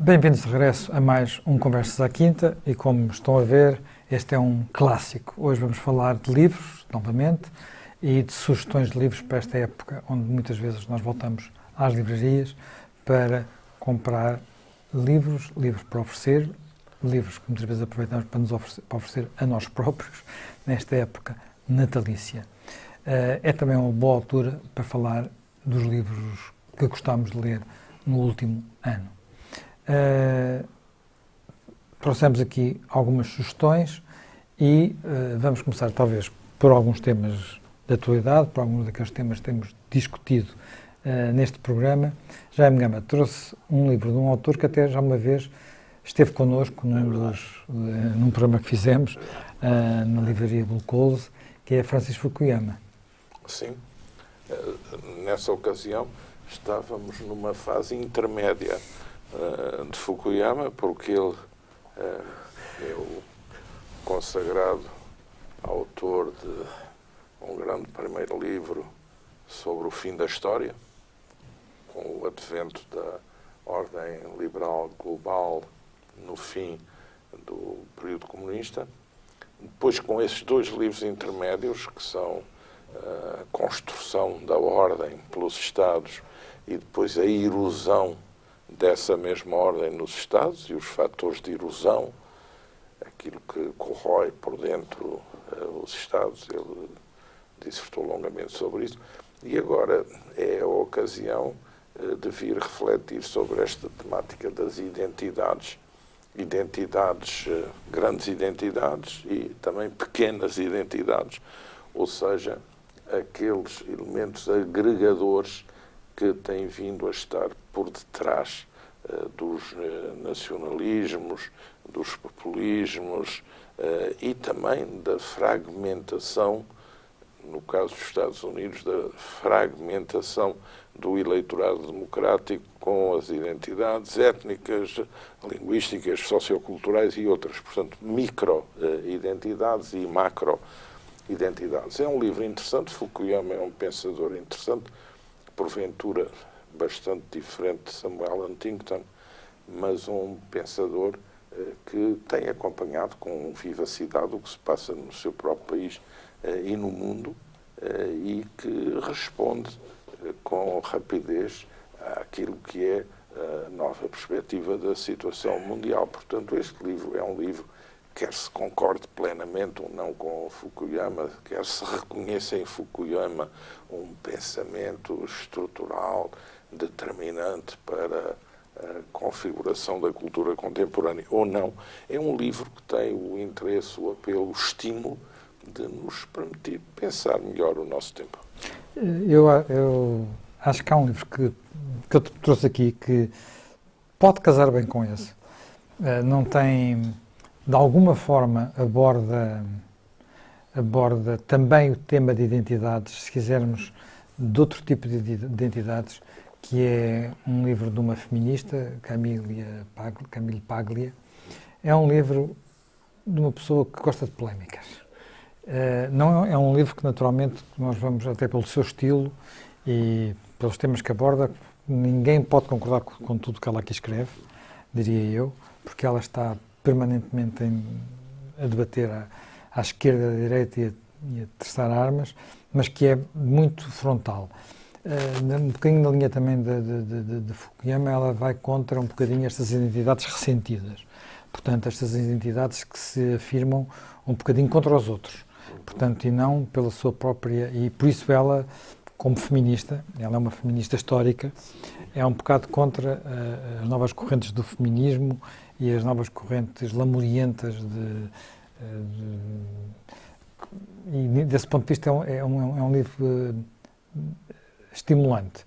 Bem-vindos de regresso a mais um Conversas à Quinta e, como estão a ver, este é um clássico. Hoje vamos falar de livros, novamente, e de sugestões de livros para esta época, onde muitas vezes nós voltamos às livrarias para comprar livros para oferecer, livros que muitas vezes aproveitamos para nos oferecer a nós próprios, nesta época natalícia. É também uma boa altura para falar dos livros que gostámos de ler no último ano. Trouxemos aqui algumas sugestões e vamos começar talvez por alguns temas de atualidade, por alguns daqueles temas que temos discutido neste programa. Jaime Gama trouxe um livro de um autor que até já uma vez esteve connosco num programa que fizemos na livraria Glucose, que é Francis Fukuyama. Sim, nessa ocasião estávamos numa fase intermédia de Fukuyama, porque ele é o consagrado autor de um grande primeiro livro sobre o fim da história, com o advento da ordem liberal global no fim do período comunista. Depois, com esses dois livros intermédios, que são a construção da ordem pelos Estados e depois a erosão dessa mesma ordem nos Estados e os fatores de erosão, aquilo que corrói por dentro os Estados, ele dissertou longamente sobre isso. E agora é a ocasião de vir refletir sobre esta temática das identidades, grandes identidades e também pequenas identidades, ou seja, aqueles elementos agregadores que têm vindo a estar por detrás dos nacionalismos, dos populismos e também da fragmentação, no caso dos Estados Unidos, da fragmentação do eleitorado democrático com as identidades étnicas, linguísticas, socioculturais e outras. Portanto, micro-identidades e macro-identidades. É um livro interessante. Fukuyama é um pensador interessante, porventura bastante diferente de Samuel Huntington, mas um pensador que tem acompanhado com vivacidade o que se passa no seu próprio país e no mundo e que responde com rapidez àquilo que é a nova perspectiva da situação mundial. Portanto, este livro é um livro, quer se concorde plenamente ou não com Fukuyama, quer se reconheça em Fukuyama um pensamento estrutural determinante para a configuração da cultura contemporânea ou não, é um livro que tem o interesse, o apelo, o estímulo de nos permitir pensar melhor o nosso tempo. Eu acho que há um livro que eu te trouxe aqui que pode casar bem com esse. Não tem, de alguma forma, aborda também o tema de identidades, se quisermos, de outro tipo de identidades, que é um livro de uma feminista, Camille Paglia. É um livro de uma pessoa que gosta de polémicas. Não é um livro que, naturalmente, nós vamos, até pelo seu estilo e pelos temas que aborda, ninguém pode concordar com tudo que ela aqui escreve, diria eu, porque ela está permanentemente a debater à esquerda, à direita e a testar armas, mas que é muito frontal. Um bocadinho na linha também de Fukuyama, ela vai contra um bocadinho estas identidades ressentidas. Portanto, estas identidades que se afirmam um bocadinho contra os outros. Portanto, e não pela sua própria... E por isso ela, como feminista, ela é uma feminista histórica, é um bocado contra as novas correntes do feminismo e as novas correntes lamurientas e desse ponto de vista é um livro estimulante.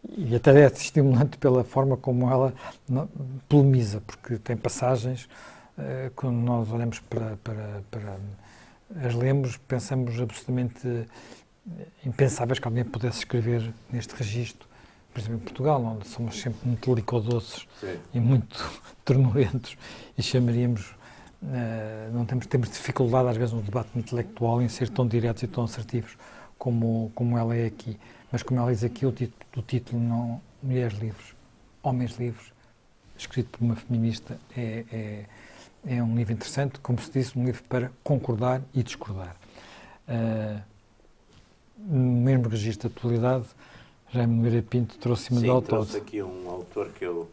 E até é estimulante pela forma como ela polemiza, porque tem passagens, quando nós olhamos para as lemos, pensamos absolutamente impensáveis que alguém pudesse escrever neste registro, por exemplo, em Portugal, onde somos sempre muito licodoces e muito ternurentos, e chamaríamos, não temos dificuldade às vezes no debate intelectual em ser tão diretos e tão assertivos como ela é aqui. Mas como ela diz aqui, o título não, Mulheres Livres. Homens Livres, escrito por uma feminista, é um livro interessante, como se disse, um livro para concordar e discordar. No mesmo registro de atualidade, Jaime Nogueira Pinto trouxe Emanuel Todd. Trouxe aqui um autor que eu,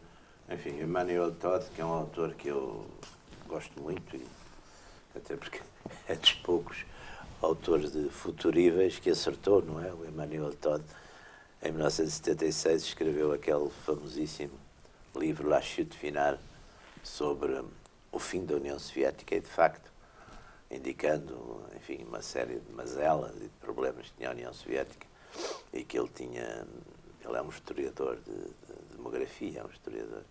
enfim, Emanuel Todd, que é um autor que eu gosto muito, e até porque é dos poucos autores de futuríveis que acertou, não é? O Emanuel Todd, em 1976, escreveu aquele famosíssimo livro La Chute Finale, sobre o fim da União Soviética e, de facto, indicando, enfim, uma série de mazelas e de problemas que tinha a União Soviética, e que ele é um historiador de demografia, é um historiador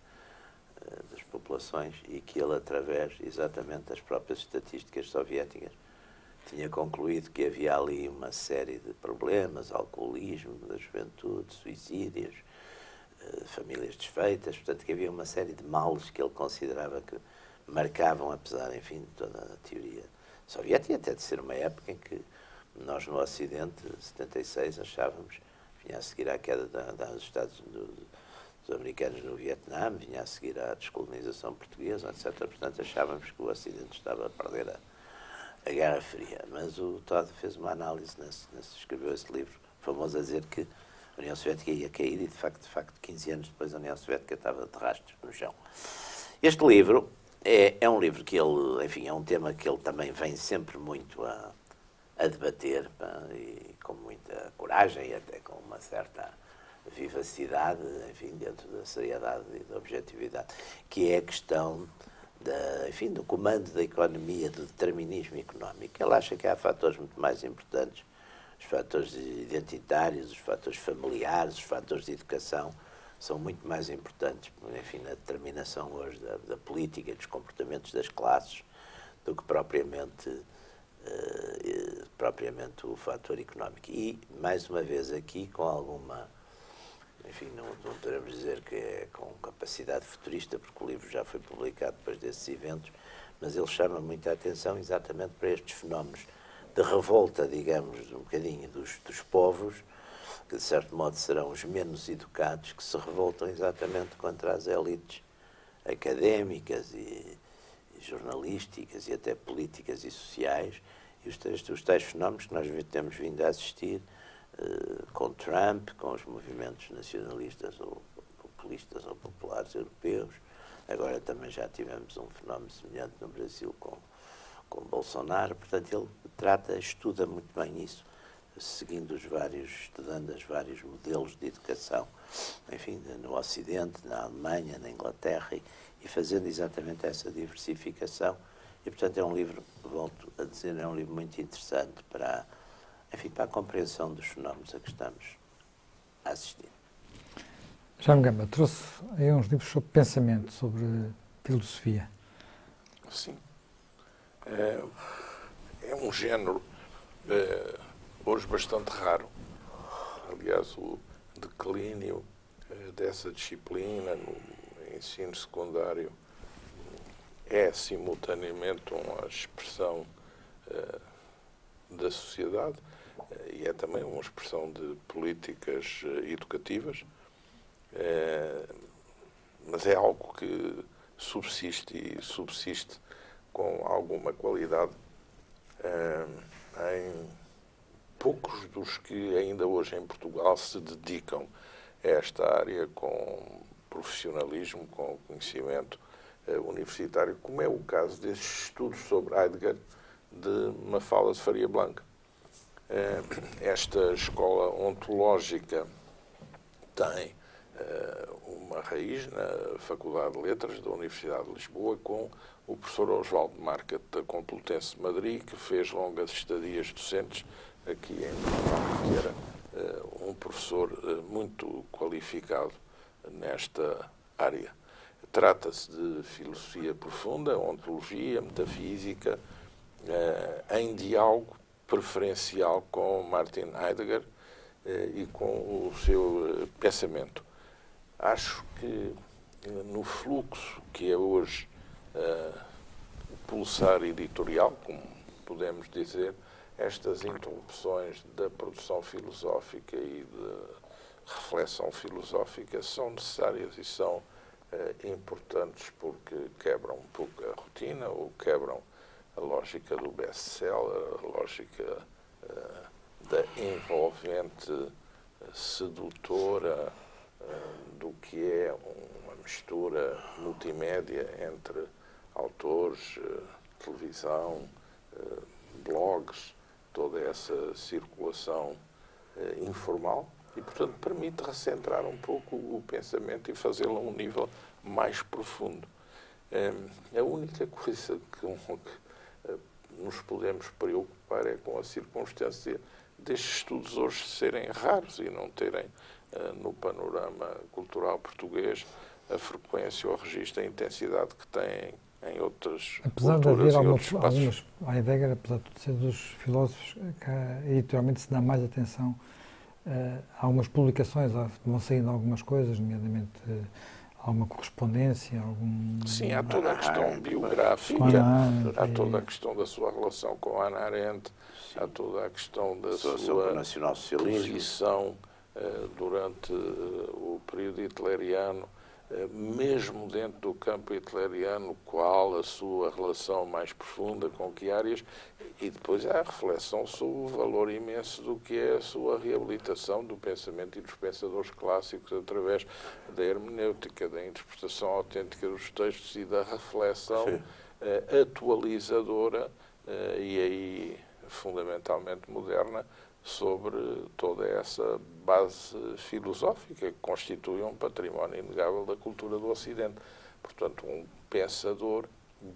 das populações, e que ele, através exatamente das próprias estatísticas soviéticas, tinha concluído que havia ali uma série de problemas, alcoolismo da juventude, suicídios, famílias desfeitas, portanto que havia uma série de males que ele considerava que marcavam, apesar, enfim, de toda a teoria soviética, até de ser uma época em que nós no Ocidente, 76, achávamos, vinha a seguir à queda dos dos americanos no Vietnã, vinha a seguir à descolonização portuguesa, etc. Portanto, achávamos que o Ocidente estava a perder a Guerra Fria. Mas o Todd fez uma análise, escreveu esse livro famoso a dizer que a União Soviética ia cair e, de facto, 15 anos depois, a União Soviética estava de rastros no chão. Este livro é um livro que ele, enfim, é um tema que ele também vem sempre muito a debater, e com muita coragem e até com uma certa vivacidade, enfim, dentro da seriedade e da objetividade, que é a questão do comando da economia, do determinismo económico. Ele acha que há fatores muito mais importantes, os fatores identitários, os fatores familiares, os fatores de educação, são muito mais importantes, enfim, na determinação hoje da política, dos comportamentos das classes, do que propriamente o fator económico. E, mais uma vez, aqui com alguma, enfim, não podemos dizer que é com capacidade futurista, porque o livro já foi publicado depois desses eventos, mas ele chama muita atenção exatamente para estes fenómenos de revolta, digamos, um bocadinho dos povos, que de certo modo serão os menos educados, que se revoltam exatamente contra as elites académicas e jornalísticas e até políticas e sociais, e os tais fenómenos que nós temos vindo a assistir com Trump, com os movimentos nacionalistas ou populistas ou populares europeus. Agora também já tivemos um fenómeno semelhante no Brasil com Bolsonaro. Portanto, ele estuda muito bem isso, estudando os vários modelos de educação, enfim, no Ocidente, na Alemanha, na Inglaterra, e fazendo exatamente essa diversificação. E, portanto, é um livro, volto a dizer, é um livro muito interessante para a compreensão dos fenómenos a que estamos a assistir. Jaime Gama trouxe aí uns livros sobre pensamento, sobre filosofia. Sim. É um género hoje bastante raro. Aliás, o declínio dessa disciplina no ensino secundário é simultaneamente uma expressão da sociedade e é também uma expressão de políticas educativas, mas é algo que subsiste com alguma qualidade em poucos dos que ainda hoje em Portugal se dedicam a esta área com profissionalismo, com conhecimento universitário, como é o caso destes estudos sobre Heidegger de Mafalda de Faria Blanca. Esta escola ontológica tem uma raiz na Faculdade de Letras da Universidade de Lisboa, com o professor Osvaldo Marca da Complutense de Madrid, que fez longas estadias docentes aqui em Portugal, que era um professor muito qualificado nesta área. Trata-se de filosofia profunda, ontologia, metafísica, em diálogo preferencial com Martin Heidegger e com o seu pensamento. Acho que no fluxo que é hoje o pulsar editorial, como podemos dizer, estas interrupções da produção filosófica e de reflexão filosófica são necessárias e são importantes porque quebram um pouco a rotina ou quebram a lógica do best-seller, a lógica da envolvente, sedutora, do que é uma mistura multimédia entre autores, televisão, blogs, toda essa circulação informal e, portanto, permite recentrar um pouco o pensamento e fazê-lo a um nível mais profundo. A única coisa que nos podemos preocupar é com a circunstância destes estudos hoje serem raros e não terem no panorama cultural português a frequência, o registro, a intensidade que têm em outras apesar culturas de haver e outros espaços. a Heidegger, apesar de ser dos filósofos, que editorialmente se dá mais atenção a algumas publicações, vão saindo algumas coisas, nomeadamente alguma correspondência, Sim, há toda a questão biográfica, há toda a questão da sua relação com Hannah Arendt, há toda a questão da sua posição durante o período hitleriano, mesmo dentro do campo hitleriano, qual a sua relação mais profunda, com que áreas, e depois há a reflexão sobre o valor imenso do que é a sua reabilitação do pensamento e dos pensadores clássicos através da hermenêutica, da interpretação autêntica dos textos e da reflexão atualizadora e aí fundamentalmente moderna sobre toda essa base filosófica que constitui um património inegável da cultura do Ocidente. Portanto, um pensador,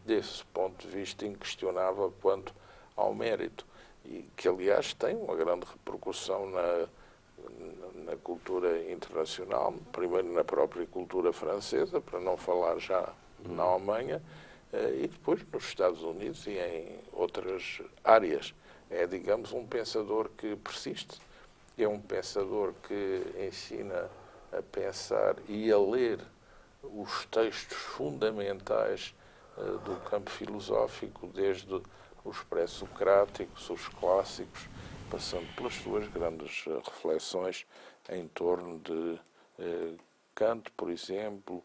desse ponto de vista, inquestionável quanto ao mérito, e que, aliás, tem uma grande repercussão na cultura internacional, primeiro na própria cultura francesa, para não falar já na Alemanha, e depois nos Estados Unidos e em outras áreas. É, digamos, um pensador que persiste, é um pensador que ensina a pensar e a ler os textos fundamentais do campo filosófico, desde os pré-socráticos, os clássicos, passando pelas suas grandes reflexões em torno de Kant, por exemplo,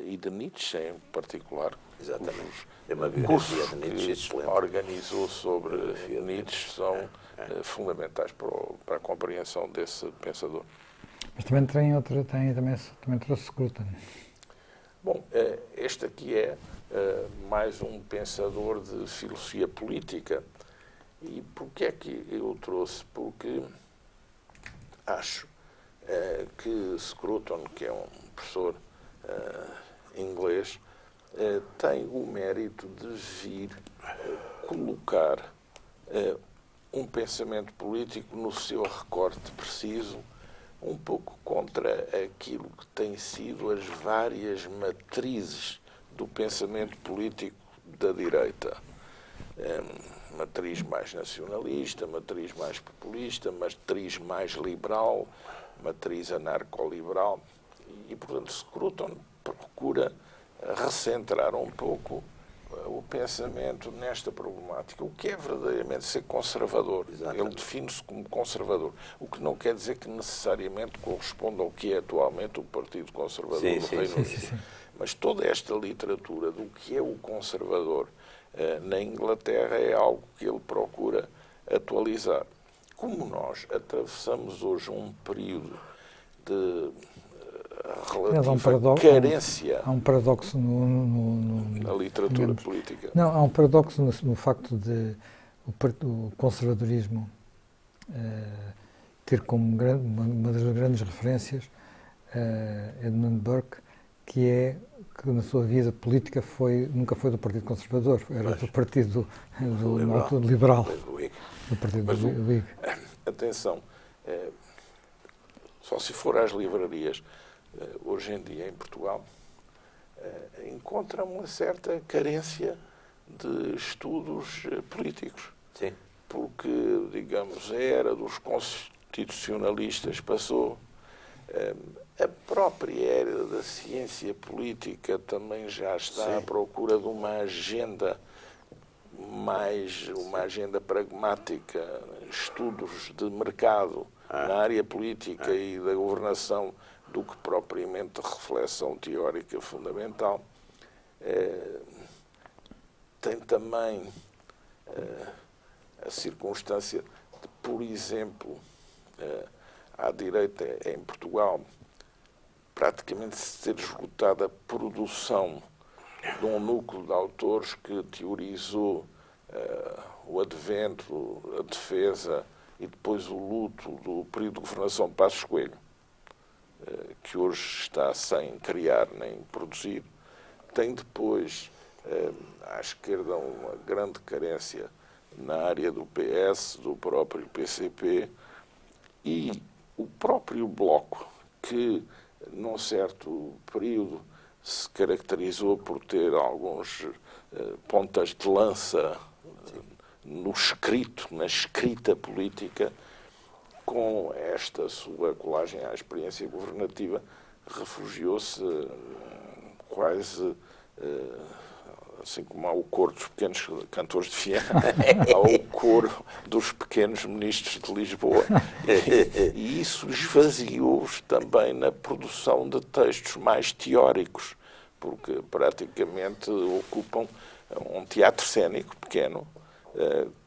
e de Nietzsche em particular. Exatamente. Os cursos que organizou sobre Nietzsche são fundamentais para a compreensão desse pensador. Mas também também trouxe Scruton. Bom, este aqui é mais um pensador de filosofia política. E porquê é que eu o trouxe? Porque acho que Scruton, que é um professor inglês, tem o mérito de vir colocar um pensamento político no seu recorte preciso, um pouco contra aquilo que têm sido as várias matrizes do pensamento político da direita. Matriz mais nacionalista, matriz mais populista, matriz mais liberal, matriz anarco-liberal. E, portanto, Scruton procura recentrar um pouco o pensamento nesta problemática. O que é verdadeiramente ser conservador? Exatamente. Ele define-se como conservador, o que não quer dizer que necessariamente corresponda ao que é atualmente o Partido Conservador do Reino Unido. Mas toda esta literatura do que é o conservador na Inglaterra é algo que ele procura atualizar. Como nós atravessamos hoje um período de relativa carência. Há um paradoxo na literatura política. Não, há um paradoxo no facto de o conservadorismo ter como uma das grandes referências Edmund Burke, que na sua vida política nunca foi do Partido Conservador, era do Partido Liberal, do Partido Whig. Atenção, só se for às livrarias, hoje em dia em Portugal, encontra uma certa carência de estudos políticos. Sim. Porque, digamos, a era dos constitucionalistas passou. A própria era da ciência política também já está à procura de uma agenda pragmática, estudos de mercado na área política e da governação do que propriamente reflexão teórica fundamental. Tem também a circunstância de, por exemplo, à direita em Portugal, praticamente se ter esgotado a produção de um núcleo de autores que teorizou o advento, a defesa e depois o luto do período de governação de Passos Coelho, que hoje está sem criar nem produzir. Tem depois, à esquerda, uma grande carência na área do PS, do próprio PCP, e o próprio Bloco, que, num certo período, se caracterizou por ter alguns pontas de lança no escrito, na escrita política, com esta sua colagem à experiência governativa, refugiou-se quase, assim como há o coro dos pequenos cantores de Viana, há o coro dos pequenos ministros de Lisboa. E isso esvaziou-os também na produção de textos mais teóricos, porque praticamente ocupam um teatro cênico pequeno,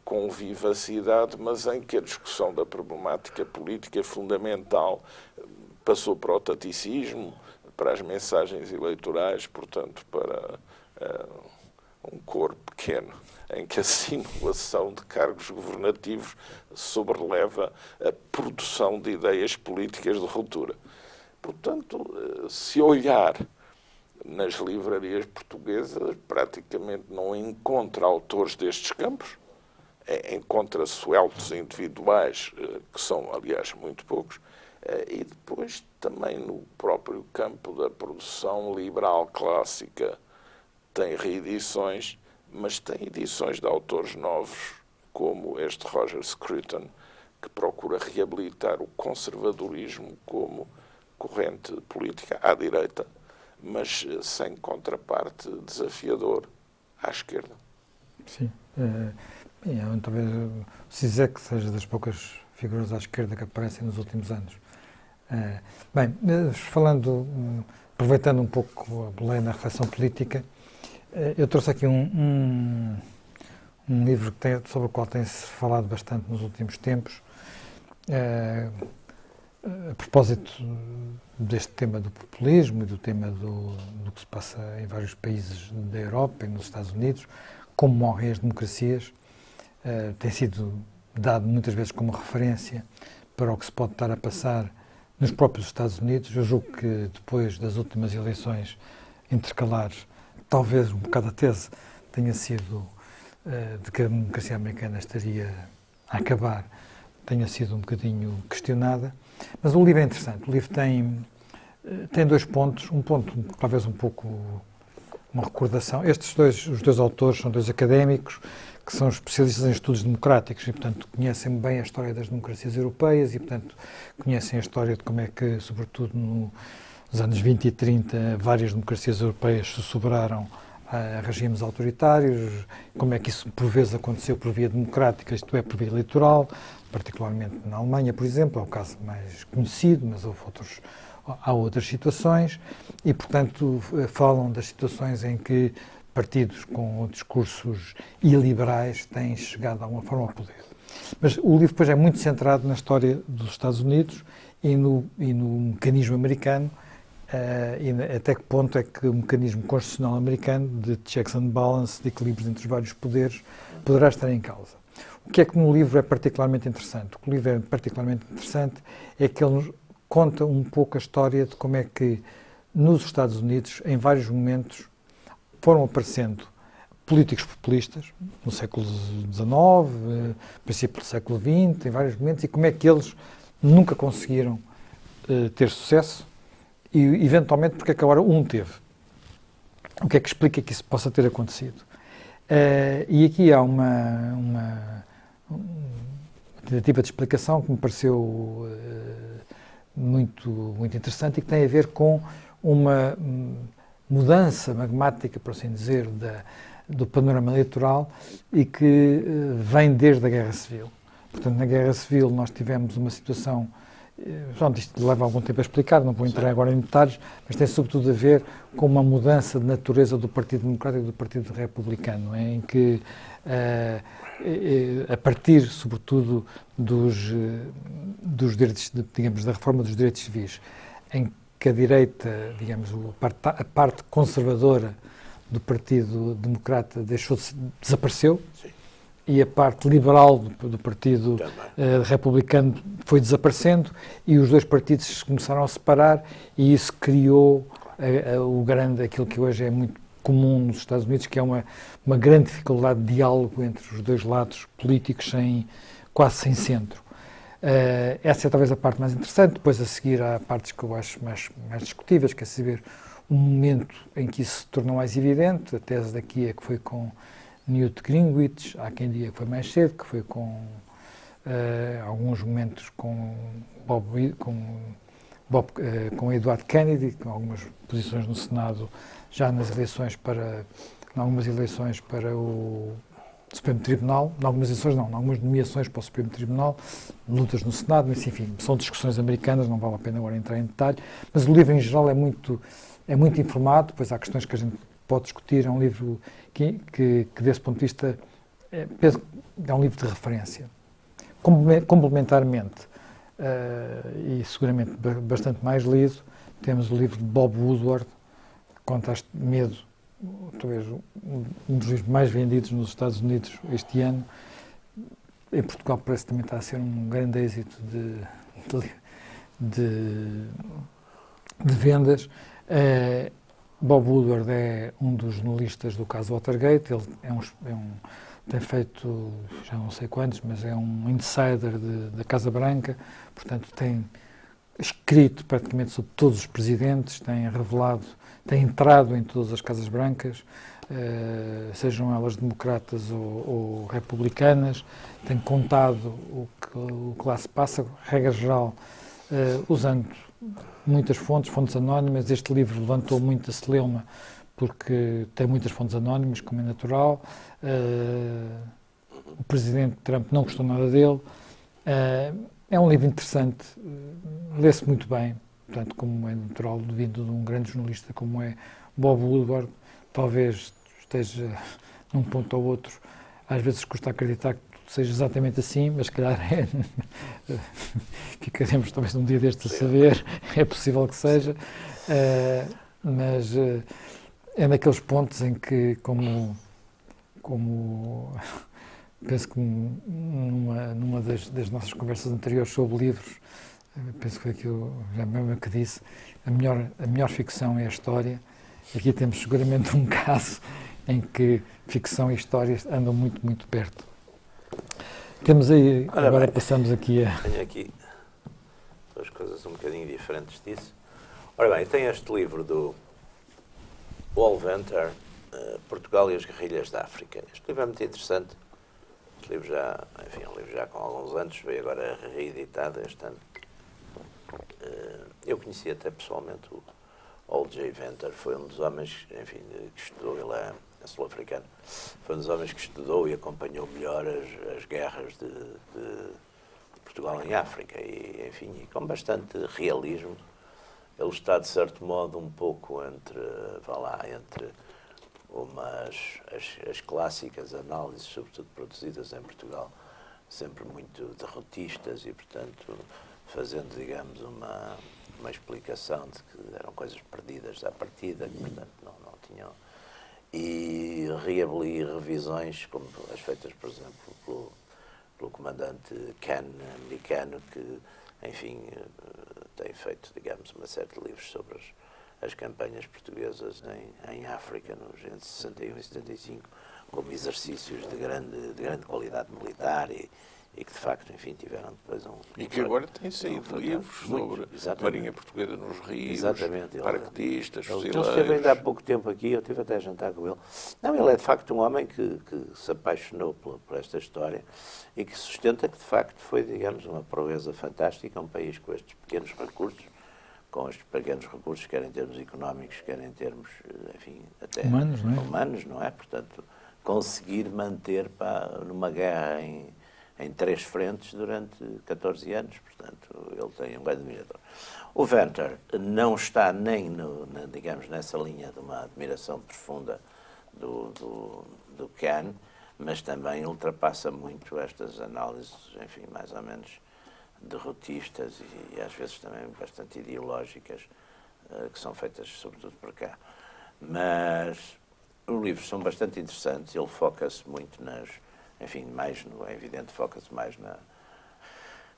com vivacidade, mas em que a discussão da problemática política fundamental passou para o taticismo, para as mensagens eleitorais, portanto, para um coro pequeno, em que a simulação de cargos governativos sobreleva a produção de ideias políticas de ruptura. Portanto, se olhar nas livrarias portuguesas, praticamente não encontra autores destes campos, encontra sueltos individuais, que são, aliás, muito poucos, e depois também no próprio campo da produção liberal clássica tem reedições, mas tem edições de autores novos, como este Roger Scruton, que procura reabilitar o conservadorismo como corrente política à direita, mas sem contraparte desafiador à esquerda. Sim. Talvez o Zizek seja das poucas figuras à esquerda que aparecem nos últimos anos. Bem, aproveitando um pouco a boleia na reflexão política, eu trouxe aqui um livro sobre o qual tem-se falado bastante nos últimos tempos, a propósito deste tema do populismo e do tema do que se passa em vários países da Europa e nos Estados Unidos, como morrem as democracias. Tem sido dado muitas vezes como referência para o que se pode estar a passar nos próprios Estados Unidos. Eu julgo que depois das últimas eleições intercalares, talvez um bocado a tese tenha sido de que a democracia americana estaria a acabar, tenha sido um bocadinho questionada. Mas o livro é interessante. O livro tem dois pontos. Um ponto, talvez um pouco uma recordação. Os dois autores são dois académicos que são especialistas em estudos democráticos e, portanto, conhecem bem a história das democracias europeias e, portanto, conhecem a história de como é que, sobretudo nos anos 20 e 30, várias democracias europeias se sobraram a regimes autoritários, como é que isso por vezes aconteceu por via democrática, isto é, por via eleitoral, particularmente na Alemanha, por exemplo, é o caso mais conhecido, mas há outras situações e, portanto, falam das situações em que partidos com discursos iliberais têm chegado de alguma forma ao poder. Mas o livro depois é muito centrado na história dos Estados Unidos e no mecanismo americano, e até que ponto é que o mecanismo constitucional americano de checks and balances, de equilíbrios entre os vários poderes, poderá estar em causa. O que é que no livro é particularmente interessante? O que o livro é particularmente interessante é que ele nos conta um pouco a história de como é que nos Estados Unidos, em vários momentos, foram aparecendo políticos populistas, no século XIX, princípio do século XX, em vários momentos, e como é que eles nunca conseguiram ter sucesso e, eventualmente, porque é que agora um teve. O que é que explica que isso possa ter acontecido? E aqui há uma tentativa de explicação que me pareceu muito interessante e que tem a ver com uma mudança magmática, por assim dizer, do panorama eleitoral e que vem desde a Guerra Civil. Portanto, na Guerra Civil nós tivemos uma situação, pronto, isto leva algum tempo a explicar, não vou entrar agora em detalhes, mas tem sobretudo a ver com uma mudança de natureza do Partido Democrático e do Partido Republicano, em que, a partir, sobretudo, dos direitos, digamos, da reforma dos direitos civis, em que a direita, digamos, a parte conservadora do Partido Democrata desapareceu, Sim. e a parte liberal do Partido Republicano foi desaparecendo, e os dois partidos se começaram a separar, e isso criou aquilo que hoje é muito comum nos Estados Unidos, que é uma grande dificuldade de diálogo entre os dois lados políticos, quase sem centro. Essa é talvez a parte mais interessante. Depois, a seguir, há partes que eu acho mais discutíveis, quer saber o momento em que isso se tornou mais evidente. A tese daqui é que foi com Newt Gingrich, há quem diga que foi mais cedo, que foi com alguns momentos com Edward Kennedy, com algumas posições no Senado, já nas eleições em algumas eleições para o Supremo Tribunal, em algumas nomeações para o Supremo Tribunal, lutas no Senado, mas enfim, são discussões americanas, não vale a pena agora entrar em detalhe, mas o livro em geral é muito informado. Depois há questões que a gente pode discutir. É um livro que desse ponto de vista, penso que é um livro de referência. Complementarmente, e seguramente bastante mais lido, temos o livro de Bob Woodward, Contra Medo, talvez um dos livros mais vendidos nos Estados Unidos este ano. Em Portugal parece que também está a ser um grande êxito de vendas. Bob Woodward é um dos jornalistas do caso Watergate. Ele tem feito, já não sei quantos, mas é um insider da Casa Branca, portanto tem escrito praticamente sobre todos os presidentes, tem entrado em todas as Casas Brancas, sejam elas democratas ou republicanas, tem contado o que lá se passa, regra geral, usando muitas fontes anónimas. Este livro levantou muita celeuma porque tem muitas fontes anónimas, como é natural. O presidente Trump não gostou nada dele. É um livro interessante, lê-se muito bem, portanto, como é natural, vindo de um grande jornalista como é Bob Woodward. Talvez esteja num ponto ou outro, às vezes custa acreditar que seja exatamente assim, mas se calhar ficaremos talvez um dia deste a saber, é possível que seja, mas é naqueles pontos em que, como penso que numa das nossas conversas anteriores sobre livros, penso que foi aquilo já mesmo que disse, a melhor ficção é a história. Aqui temos seguramente um caso em que ficção e história andam muito, muito perto. Temos aí, agora passamos aqui a... Tenho aqui duas coisas um bocadinho diferentes disso. Ora bem, tem este livro do Paul Venter, Portugal e as Guerrilhas da África. Este livro é muito interessante. Este livro já, enfim, é um livro já com alguns anos, veio agora reeditado este ano. Eu conheci até pessoalmente o O.J. Venter, foi um dos homens, enfim, que estudou, ele é sul-africano, foi um dos homens que estudou e acompanhou melhor as guerras de Portugal em África e, enfim, e com bastante realismo. Ele está, de certo modo, um pouco entre as clássicas análises, sobretudo produzidas em Portugal, sempre muito derrotistas e, portanto, fazendo, digamos, uma explicação de que eram coisas perdidas à partida, que, portanto, não tinham... E revisões, como as feitas, por exemplo, pelo comandante Ken, americano, que, enfim, tem feito, digamos, uma série de livros sobre as campanhas portuguesas em África, entre 61 e 75, como exercícios de grande qualidade militar e que, de facto, enfim, tiveram depois E que agora têm saído livros sobre a Marinha Portuguesa nos rios, paraquedistas, fuzileiros. Ele esteve ainda há pouco tempo aqui, eu estive até a jantar com ele. Não, ele é, de facto, um homem que se apaixonou por esta história e que sustenta que, de facto, foi, digamos, uma proeza fantástica, um país com estes pequenos recursos, quer em termos económicos, quer em termos, enfim, até humanos, não é? Portanto, conseguir manter numa guerra em 3 frentes durante 14 anos, portanto, ele tem um grande admirador. O Venter não está nem, digamos, nessa linha de uma admiração profunda do Kahn, mas também ultrapassa muito estas análises, enfim, mais ou menos derrotistas e às vezes também bastante ideológicas, que são feitas sobretudo por cá. Mas os livros são bastante interessantes, ele foca-se muito enfim, é evidente, foca-se mais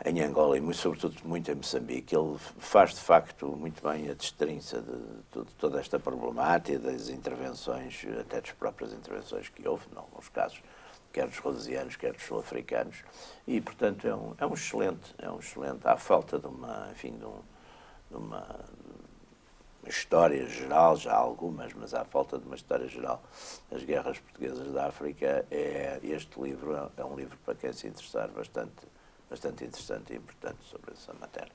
em Angola e sobretudo muito em Moçambique. Ele faz de facto muito bem a destrinça de toda esta problemática, das intervenções, até das próprias intervenções que houve, em alguns casos, quer dos rhodesianos, quer dos sul-africanos, e portanto é um excelente, à falta de uma, enfim, de uma história geral, já há algumas, mas à falta de uma história geral das guerras portuguesas da África, este livro é um livro para quem se interessar bastante interessante e importante sobre essa matéria.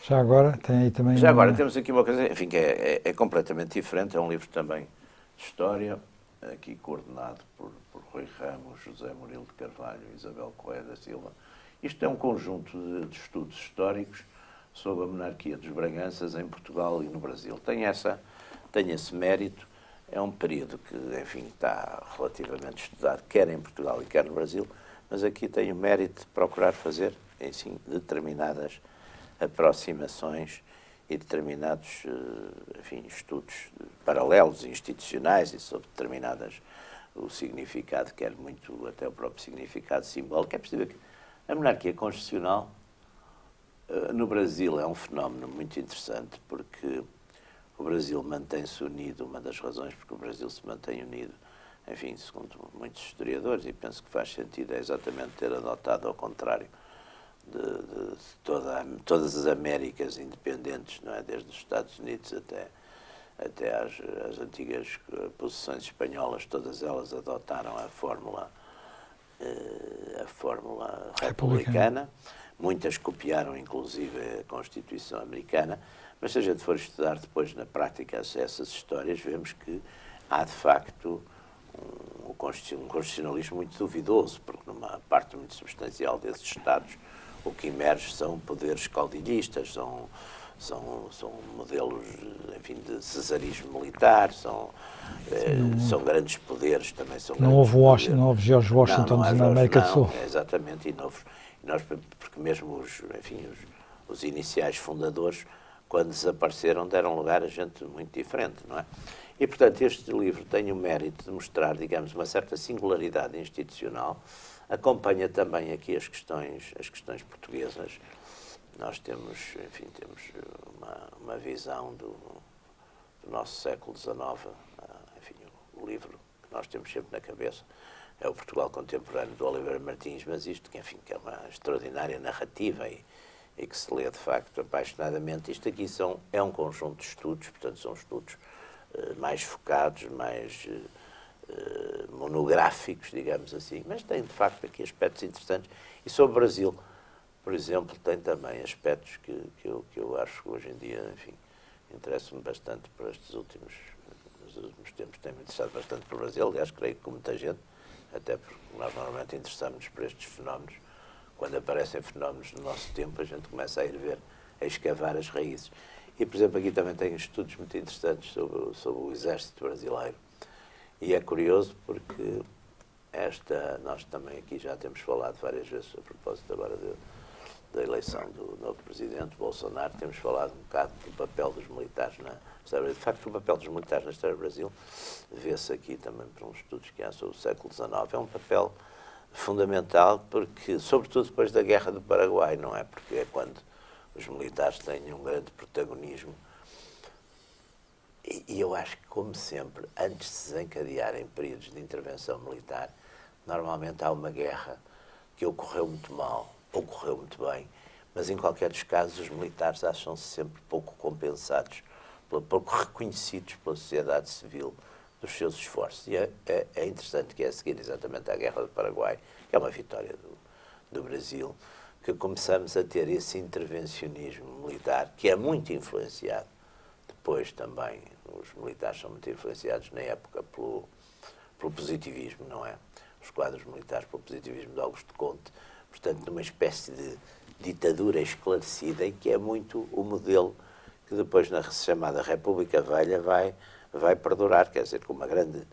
Já agora tem aí também... Já agora temos aqui uma coisa, enfim, que é completamente diferente, é um livro também de história, aqui coordenado por Rui Ramos, José Murilo de Carvalho e Isabel Correia da Silva. Isto é um conjunto de estudos históricos sobre a monarquia dos Braganças em Portugal e no Brasil. Tem esse mérito, é um período que, enfim, está relativamente estudado, quer em Portugal e quer no Brasil, mas aqui tem o mérito de procurar fazer, assim, determinadas aproximações e determinados, enfim, estudos paralelos institucionais e sobre o significado, quer muito até o próprio significado simbólico. É preciso ver que a monarquia constitucional no Brasil é um fenómeno muito interessante, porque o Brasil mantém-se unido, uma das razões porque o Brasil se mantém unido, enfim, segundo muitos historiadores, e penso que faz sentido, é exatamente ter adotado ao contrário de todas as Américas independentes, não é? Desde os Estados Unidos até às antigas possessões espanholas, todas elas adotaram a fórmula republicana. Muitas copiaram, inclusive, a Constituição americana, mas se a gente for estudar depois na prática essas histórias, vemos que há, de facto, um constitucionalismo muito duvidoso, porque numa parte muito substancial desses Estados o que emerge são poderes caudilhistas, são modelos, enfim, de cesarismo militar, são grandes poderes também. Não houve George Washington na América do Sul. Exatamente, porque mesmo os iniciais fundadores, quando desapareceram, deram lugar a gente muito diferente, não é? E, portanto, este livro tem o mérito de mostrar, digamos, uma certa singularidade institucional, acompanha também aqui as questões portuguesas. Nós temos uma visão do nosso século XIX, enfim, o livro que nós temos sempre na cabeça é o Portugal Contemporâneo do Oliveira Martins, mas isto que é uma extraordinária narrativa e que se lê, de facto, apaixonadamente. Isto aqui é um conjunto de estudos, portanto, são estudos mais focados, mais monográficos, digamos assim, mas tem, de facto, aqui aspectos interessantes. E sobre o Brasil, por exemplo, tem também aspectos que eu acho que hoje em dia, enfim, interessam-me bastante por nos últimos tempos tem-me interessado bastante pelo Brasil. Aliás, creio que com muita gente, até porque nós normalmente interessamos por estes fenómenos. Quando aparecem fenómenos no nosso tempo, a gente começa a ir ver, a escavar as raízes. E, por exemplo, aqui também tem estudos muito interessantes sobre o exército brasileiro. E é curioso porque nós também aqui já temos falado várias vezes, a propósito agora da eleição do novo presidente, Bolsonaro, temos falado um bocado do papel dos militares na história. De facto, o papel dos militares na história do Brasil vê-se aqui também por uns estudos que há sobre o século XIX. É um papel fundamental porque, sobretudo depois da Guerra do Paraguai, não é? Porque é quando os militares têm um grande protagonismo. E eu acho que, como sempre, antes de se desencadearem períodos de intervenção militar, normalmente há uma guerra que ocorreu muito mal, ocorreu muito bem, mas em qualquer dos casos os militares acham-se sempre pouco compensados, pouco reconhecidos pela sociedade civil dos seus esforços. E é interessante que é a seguir exatamente à Guerra do Paraguai, que é uma vitória do Brasil, que começamos a ter esse intervencionismo militar, que é muito influenciado, depois também, os militares são muito influenciados na época pelo positivismo, não é? os quadros militares para o positivismo de Augusto Comte, portanto, numa espécie de ditadura esclarecida, em que é muito o modelo que depois na chamada República Velha vai perdurar, quer dizer, com uma grande...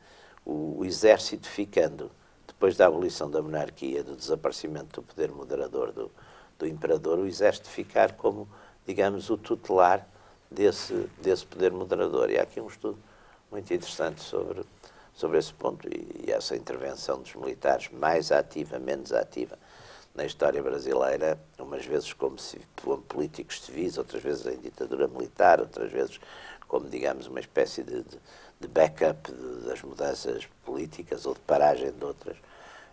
O exército ficando, depois da abolição da monarquia, do desaparecimento do poder moderador do imperador, o exército ficar como, digamos, o tutelar desse poder moderador. E há aqui um estudo muito interessante sobre esse ponto e essa intervenção dos militares, mais ativa, menos ativa, na história brasileira, umas vezes como políticos civis, outras vezes em ditadura militar, outras vezes como, digamos, uma espécie de backup das mudanças políticas ou de paragem de outras.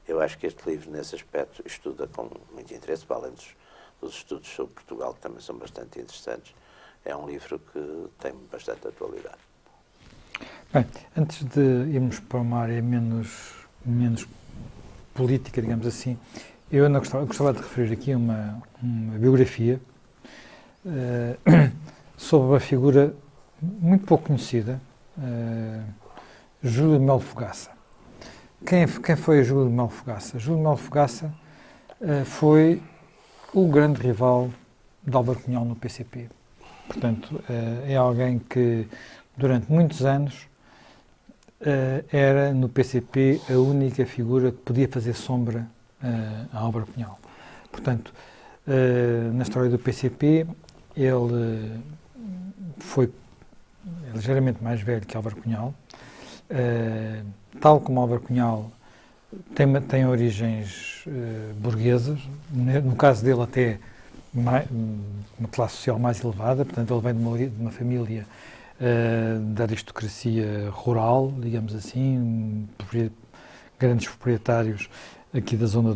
Eu acho que este livro, nesse aspecto, estuda com muito interesse, para além dos estudos sobre Portugal, que também são bastante interessantes. É um livro que tem bastante atualidade. Bem, antes de irmos para uma área menos política, digamos assim, eu gostava de referir aqui uma biografia sobre uma figura muito pouco conhecida, Júlio de Melo Fogaça. Quem foi Júlio de Melo Fogaça? Júlio de Melo Fogaça foi o grande rival de Álvaro Cunhal no PCP. Portanto, é alguém que durante muitos anos era no PCP a única figura que podia fazer sombra a Álvaro Cunhal. Portanto, na história do PCP, ele foi ligeiramente mais velho que Álvaro Cunhal. Tal como Álvaro Cunhal tem origens burguesas, no caso dele até uma classe social mais elevada, portanto ele vem de uma família da aristocracia rural, digamos assim, grandes proprietários aqui da zona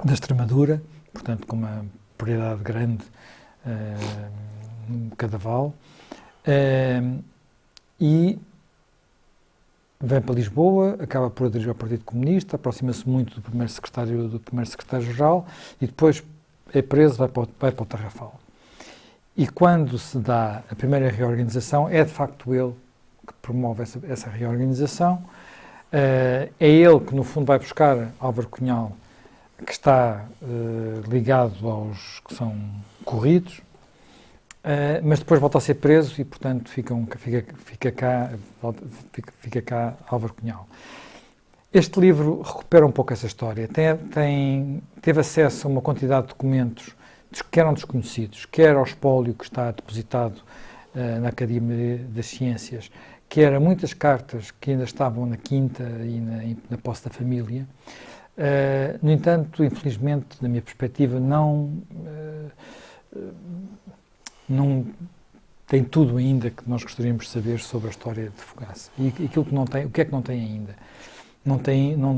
da Extremadura, portanto com uma propriedade grande no Cadaval, e vem para Lisboa, acaba por aderir ao Partido Comunista, aproxima-se muito do primeiro secretário-geral e depois é preso, vai para o Tarrafal. E quando se dá a primeira reorganização, é de facto ele que promove essa reorganização. É ele que, no fundo, vai buscar Álvaro Cunhal, que está ligado aos que são corridos, mas depois volta a ser preso e, portanto, fica cá Álvaro Cunhal. Este livro recupera um pouco essa história. Teve acesso a uma quantidade de documentos que eram desconhecidos, quer ao espólio que está depositado na Academia das Ciências, quer a muitas cartas que ainda estavam na quinta e na posse da família. No entanto, infelizmente, na minha perspectiva, não tem tudo ainda que nós gostaríamos de saber sobre a história de Fogaça. E aquilo que não tem, o que é que não tem ainda? Não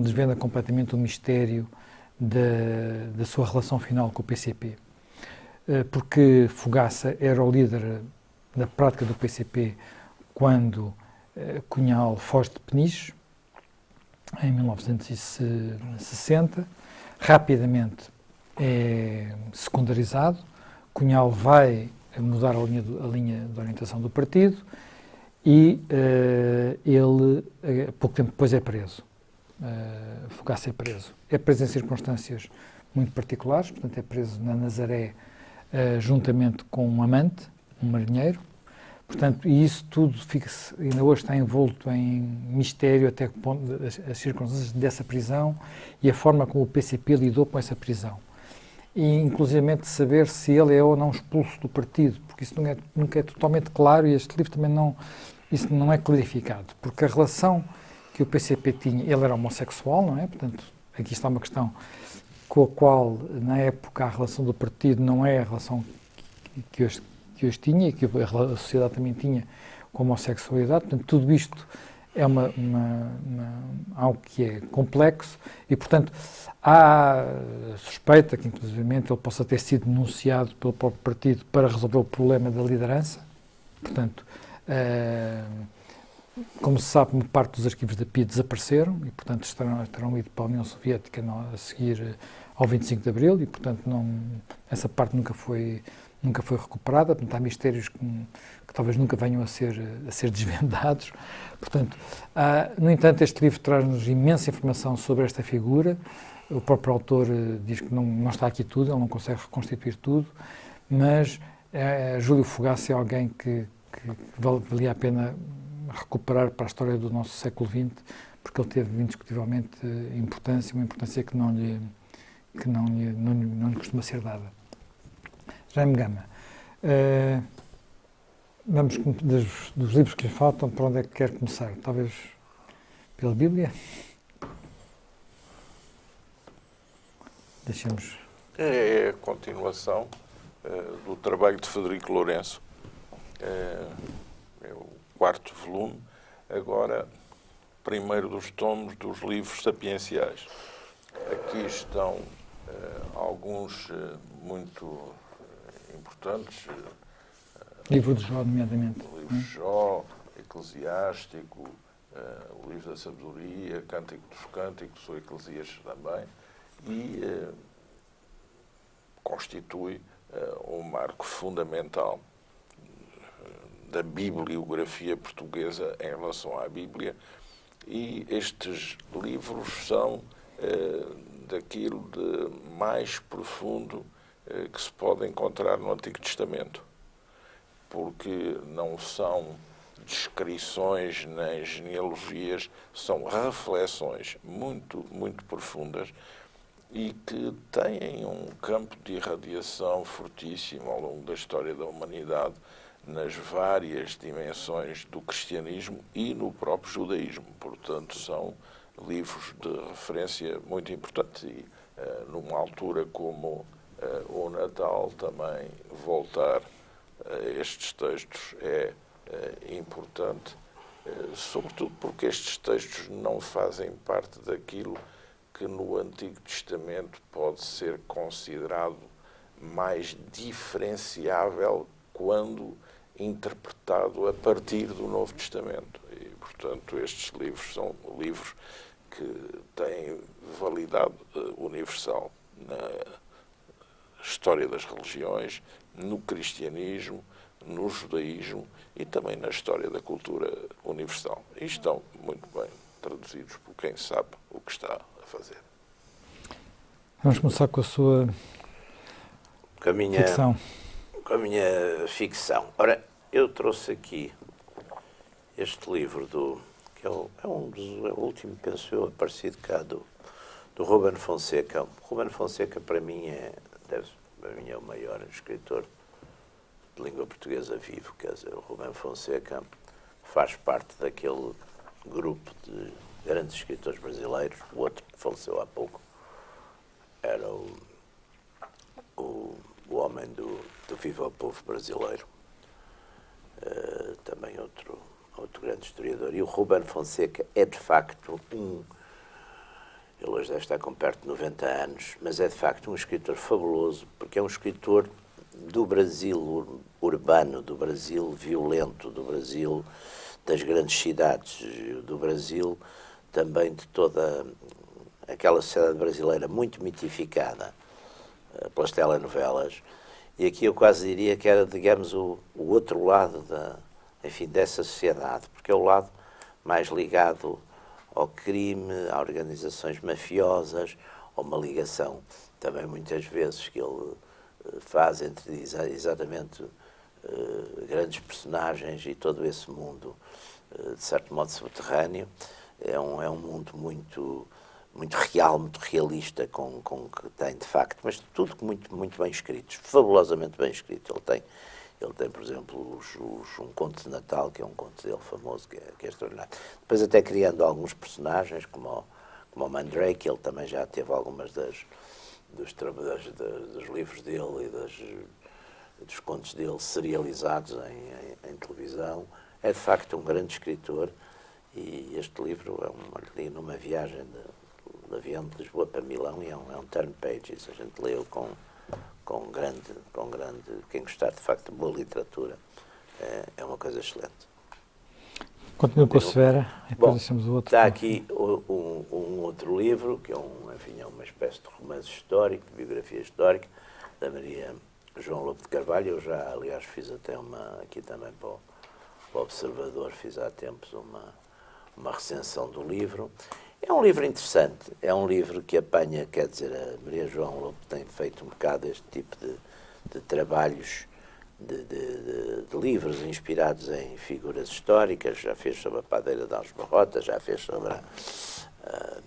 desvenda completamente o mistério da sua relação final com o PCP. Porque Fogaça era o líder na prática do PCP quando Cunhal foge de Peniche, em 1960. Rapidamente é secundarizado. Cunhal vai mudar a linha de orientação do partido e ele, pouco tempo depois, é preso. Fogaça é preso. É preso em circunstâncias muito particulares, portanto é preso na Nazaré juntamente com um amante, um marinheiro. Portanto, e isso tudo ainda hoje está envolto em mistério até que ponto as circunstâncias dessa prisão e a forma como o PCP lidou com essa prisão. E, inclusivamente, saber se ele é ou não expulso do partido, porque isso nunca é totalmente claro e este livro também isso não é clarificado, porque a relação que o PCP tinha, ele era homossexual, não é? Portanto, aqui está uma questão com a qual, na época, a relação do partido não é a relação que hoje tinha e que a sociedade também tinha com a homossexualidade. Portanto, tudo isto é algo que é complexo e, portanto, há suspeita que, inclusivamente, ele possa ter sido denunciado pelo próprio partido para resolver o problema da liderança. Portanto, como se sabe, uma parte dos arquivos da PIDE desapareceram e, portanto, terão ido para a União Soviética a seguir ao 25 de Abril e, portanto, essa parte nunca foi nunca foi recuperada, portanto há mistérios que talvez nunca venham a ser desvendados. Portanto, no entanto, este livro traz-nos imensa informação sobre esta figura. O próprio autor diz que não está aqui tudo, ele não consegue reconstituir tudo, mas Júlio Fogaça é alguém que valia a pena recuperar para a história do nosso século XX, porque ele teve indiscutivelmente importância, uma importância que não lhe costuma ser dada. Jaime Gama, vamos dos livros que lhe faltam, para onde é que quer começar? Talvez pela Bíblia? Deixemos. É a continuação do trabalho de Frederico Lourenço. É o 4º volume, agora primeiro dos tomos dos livros sapienciais. Aqui estão alguns muito importantes. Livro de Jó, nomeadamente. O livro de Jó, Eclesiástico, o livro da Sabedoria, Cântico dos Cânticos, o Eclesiastes também, e constitui um marco fundamental da bibliografia portuguesa em relação à Bíblia, e estes livros são daquilo de mais profundo que se pode encontrar no Antigo Testamento, porque não são descrições nem genealogias, são reflexões muito, muito profundas e que têm um campo de irradiação fortíssimo ao longo da história da humanidade, nas várias dimensões do cristianismo e no próprio judaísmo. Portanto, são livros de referência muito importantes e, numa altura como o Natal, também voltar a estes textos é importante, sobretudo porque estes textos não fazem parte daquilo que no Antigo Testamento pode ser considerado mais diferenciável quando interpretado a partir do Novo Testamento. E, portanto, estes livros são livros que têm validade universal na história das religiões, no cristianismo, no judaísmo e também na história da cultura universal. E estão muito bem traduzidos por quem sabe o que está a fazer. Vamos começar com a sua ficção. Com a minha ficção. Ora, eu trouxe aqui este livro que é o último, penso eu, aparecido cá do Ruben Fonseca. O Ruben Fonseca, para mim, é o maior escritor de língua portuguesa vivo. Quer dizer, o Ruben Fonseca faz parte daquele grupo de grandes escritores brasileiros. O outro que faleceu há pouco era o homem do Viva o Povo brasileiro, também outro grande historiador. E o Ruben Fonseca é, de facto, ele hoje deve estar com perto de 90 anos, mas é, de facto, um escritor fabuloso, porque é um escritor do Brasil urbano, do Brasil violento, do Brasil das grandes cidades, do Brasil também de toda aquela sociedade brasileira muito mitificada pelas telenovelas. E aqui eu quase diria que era, digamos, o outro lado dessa sociedade, porque é o lado mais ligado ao crime, a organizações mafiosas, ou uma ligação também muitas vezes que ele faz entre exatamente grandes personagens e todo esse mundo, de certo modo, subterrâneo. É um mundo muito real, muito realista, com que tem, de facto, mas tudo muito, muito bem escrito, fabulosamente bem escrito. Ele tem, por exemplo, um conto de Natal, que é um conto dele famoso, que é extraordinário. Depois até criando alguns personagens, como o Mandrake, ele também já teve algumas dos livros dele e dos contos dele serializados em televisão. É, de facto, um grande escritor, e este livro li numa viagem de avião de Lisboa para Milão, e é um turn pages. A gente leu com grande, quem gostar de facto de boa literatura, é uma coisa excelente. Continua com a Severa, e depois deixamos o outro. Está aqui um outro livro, que é uma espécie de romance histórico, de biografia histórica, da Maria João Lobo de Carvalho. Eu já, aliás, fiz até aqui também para o Observador, fiz há tempos uma recensão do livro. É um livro interessante, é um livro que apanha, quer dizer, a Maria João Lobo tem feito um bocado este tipo de trabalhos, de livros inspirados em figuras históricas. Já fez sobre a Padeira de Alves Barrota, já fez sobre a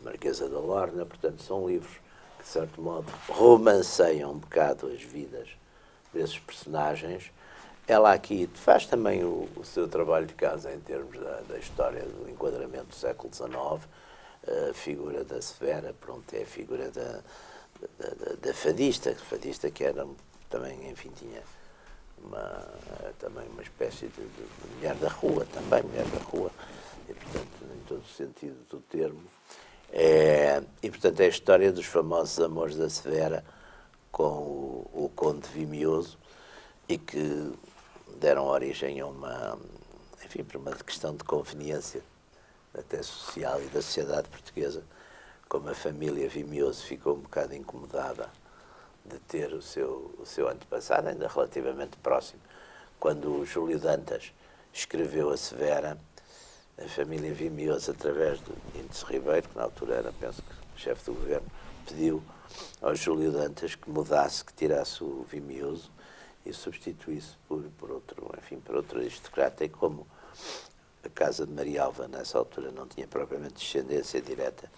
Marquesa da Lorna. Portanto, são livros que, de certo modo, romanceiam um bocado as vidas desses personagens. Ela aqui faz também o seu trabalho de casa em termos da história do enquadramento do século XIX. A figura da Severa, pronto, é a figura da fadista que era também, enfim, tinha também uma espécie de mulher da rua, também mulher da rua, e portanto, em todo o sentido do termo. E portanto é a história dos famosos amores da Severa com o Conde Vimioso, e que deram origem a enfim, por uma questão de conveniência até social e da sociedade portuguesa, como a família Vimioso ficou um bocado incomodada de ter o seu antepassado, ainda relativamente próximo. Quando o Júlio Dantas escreveu a Severa, a família Vimioso, através do Índice Ribeiro, que na altura era, penso que, chefe do governo, pediu ao Júlio Dantas que mudasse, que tirasse o Vimioso e substituísse por outro aristocrata. E como a casa de Maria Alva, nessa altura, não tinha propriamente descendência direta,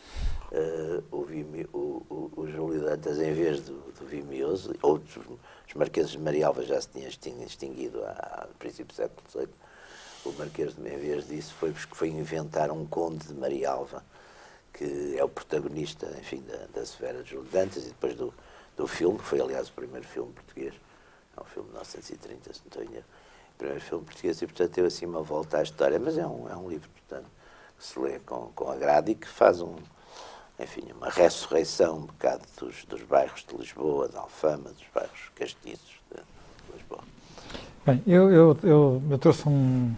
o Júlio Dantas, em vez do Vimioso, os marqueses de Maria Alva já se tinham extinguido a princípios do século XVIII, o marquês, em vez disso, foi inventar um conde de Maria Alva, que é o protagonista, enfim, da Severa de Júlio Dantas, e depois do filme, que foi, aliás, o primeiro filme português, é um filme de 1930, se não estou em erro, primeiro filme português, e portanto deu assim uma volta à história, mas é um livro, portanto, que se lê com agrado e que faz enfim, uma ressurreição um bocado dos bairros de Lisboa, de Alfama, dos bairros castiços de Lisboa. Bem, eu trouxe um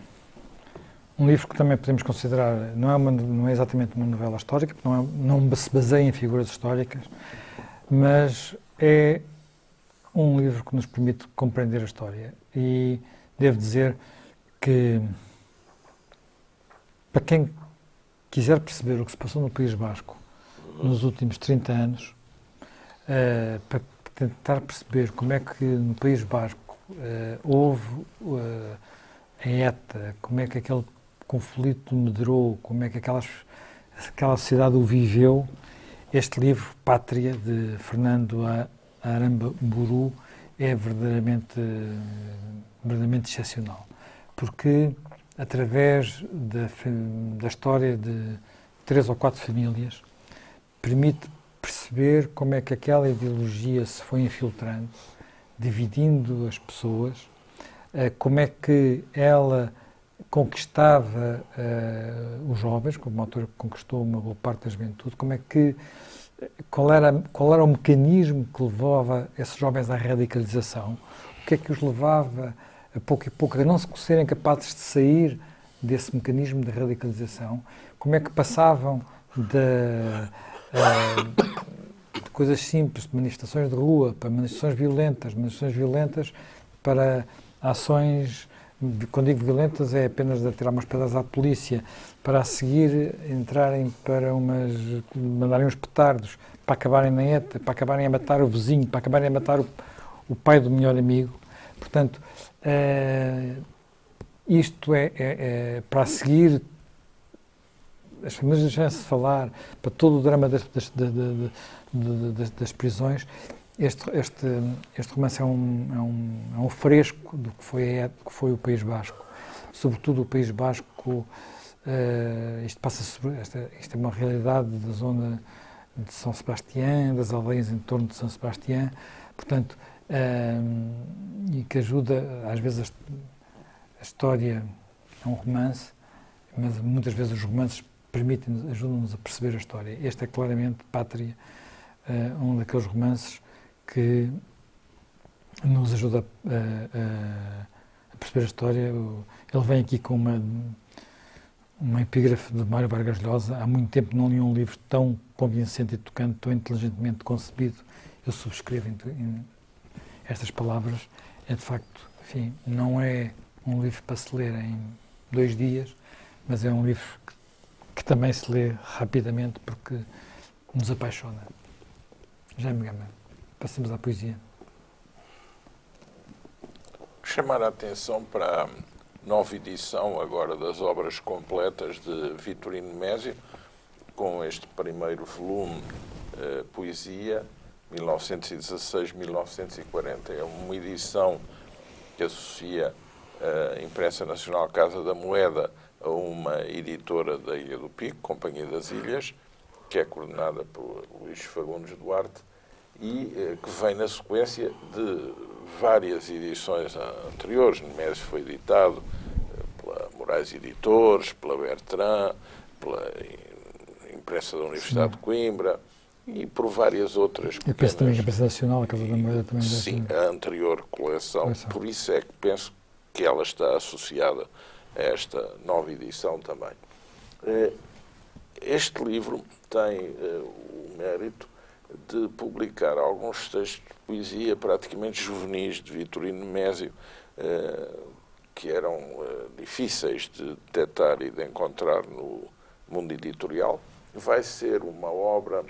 livro que também podemos considerar, não é exatamente uma novela histórica, porque não se baseia em figuras históricas, mas é um livro que nos permite compreender a história. E devo dizer que, para quem quiser perceber o que se passou no País Basco nos últimos 30 anos, para tentar perceber como é que no País Basco houve a ETA, como é que aquele conflito medrou, como é que aquela sociedade o viveu, este livro, Pátria, de Fernando Aramburu, é verdadeiramente excepcional, porque através da história de 3 ou 4 famílias permite perceber como é que aquela ideologia se foi infiltrando, dividindo as pessoas, como é que ela conquistava os jovens, como uma autora que conquistou uma boa parte da juventude, qual era o mecanismo que levava esses jovens à radicalização, o que é que os levava a pouco e pouco a não serem capazes de sair desse mecanismo de radicalização, como é que passavam de coisas simples, de manifestações de rua, para manifestações violentas para ações, quando digo violentas é apenas de atirar umas pedras à polícia, para a seguir entrarem mandarem uns petardos, para acabarem na ETA, para acabarem a matar o vizinho, para acabarem a matar o pai do melhor amigo. Portanto, isto é para a seguir, as famílias deixam-se falar, para todo o drama das prisões. Este romance é um fresco do que foi o País Basco. Sobretudo o País Basco, isto é uma realidade da zona de São Sebastião, das aldeias em torno de São Sebastião, portanto, e que ajuda, às vezes a história é um romance, mas muitas vezes os romances ajudam-nos a perceber a história. Este é claramente, Pátria, um daqueles romances que nos ajuda a perceber a história. Ele vem aqui com uma epígrafe de Mário Vargas Llosa. Há muito tempo não li um livro tão convincente e tocante, tão inteligentemente concebido. Eu subscrevo estas palavras, é de facto, enfim, não é um livro para se ler em 2 dias, mas é um livro que também se lê rapidamente porque nos apaixona. Jaime Gama, passemos à poesia. Chamar a atenção para a nova edição agora das obras completas de Vitorino Mésio, com este primeiro volume, Poesia, 1916-1940. É uma edição que associa a Imprensa Nacional Casa da Moeda a uma editora da Ilha do Pico, Companhia das Ilhas, que é coordenada por Luís Fagundes Duarte, e que vem na sequência de várias edições anteriores. Mésio foi editado pela Moraes Editores, pela Bertrand, pela Imprensa da Universidade de Coimbra e por várias outras. Eu penso também que a Imprensa Nacional, a Casa da Moeda também deve. Sim, a anterior coleção. Por isso é que penso que ela está associada a esta nova edição também. Este livro tem o mérito de publicar alguns textos de poesia praticamente juvenis de Vitorino Mésio, que eram difíceis de detectar e de encontrar no mundo editorial. Vai ser uma obra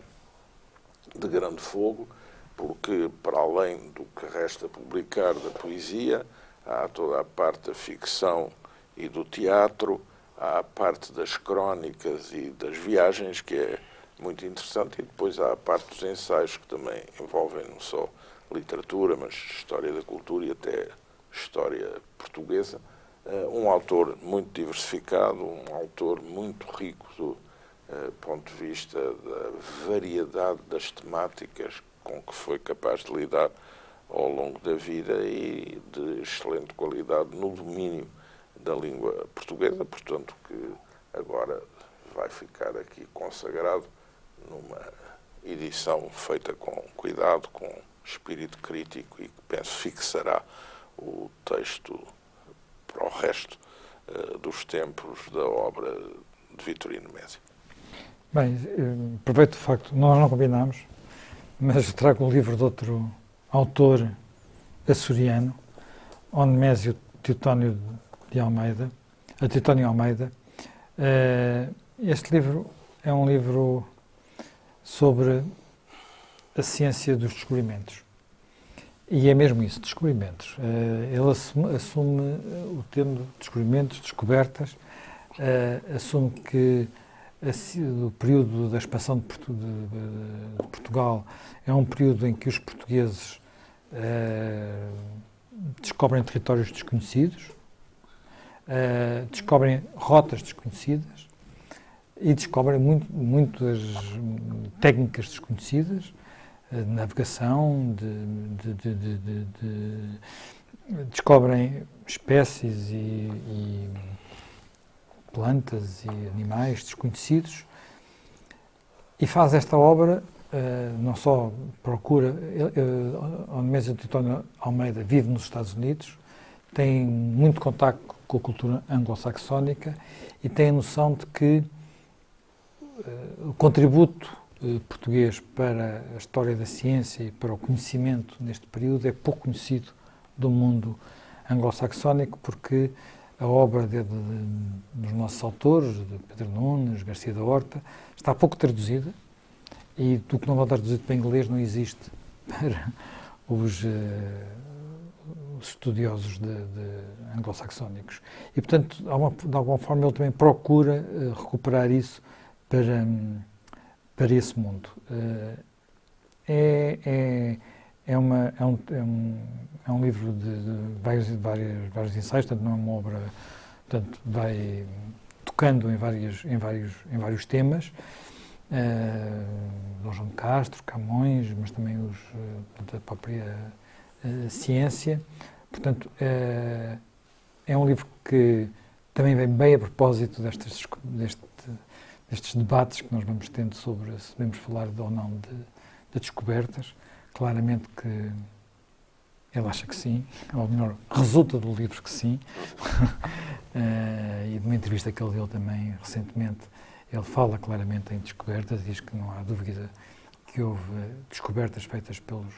de grande fogo, porque, para além do que resta publicar da poesia, há toda a parte da ficção e do teatro, há a parte das crónicas e das viagens, que é muito interessante, e depois há a parte dos ensaios, que também envolvem não só literatura, mas história da cultura e até história portuguesa. Um autor muito diversificado, um autor muito rico do ponto de vista da variedade das temáticas com que foi capaz de lidar ao longo da vida e de excelente qualidade no domínio da língua portuguesa, portanto que agora vai ficar aqui consagrado numa edição feita com cuidado, com espírito crítico e que penso fixará o texto para o resto dos tempos da obra de Vitorino Mésio. Bem, aproveito o facto, nós não combinámos, mas trago o livro de outro autor açoriano, Onemésio Teotónio Almeida. Este livro é um livro sobre a ciência dos descobrimentos. E é mesmo isso, descobrimentos. Ele assume o termo de descobrimentos, descobertas, assume que o período da expansão de Portugal é um período em que os portugueses descobrem territórios desconhecidos, descobrem rotas desconhecidas e descobrem muitas técnicas desconhecidas de navegação, descobrem espécies e plantas e animais desconhecidos e faz esta obra, não só procura, Onemésio Teotónio Almeida vive nos Estados Unidos, tem muito contacto com a cultura anglo-saxónica e tem a noção de que o contributo português para a história da ciência e para o conhecimento neste período é pouco conhecido do mundo anglo-saxónico, porque a obra dos nossos autores, de Pedro Nunes, Garcia da Horta, está pouco traduzida e do que não vai estar traduzido para inglês não existe para os estudiosos de anglo-saxónicos. E, portanto, de alguma forma ele também procura recuperar isso para esse mundo. É um livro de vários ensaios, portanto não é uma obra, portanto vai tocando em vários temas, Dom João de Castro, Camões, mas também a própria ciência. Portanto, é um livro que também vem bem a propósito destes debates que nós vamos tendo sobre se devemos falar ou não de descobertas. Claramente que ele acha que sim, ou melhor, resulta do livro que sim. E de uma entrevista que ele deu também recentemente, ele fala claramente em descobertas, diz que não há dúvida que houve descobertas feitas pelos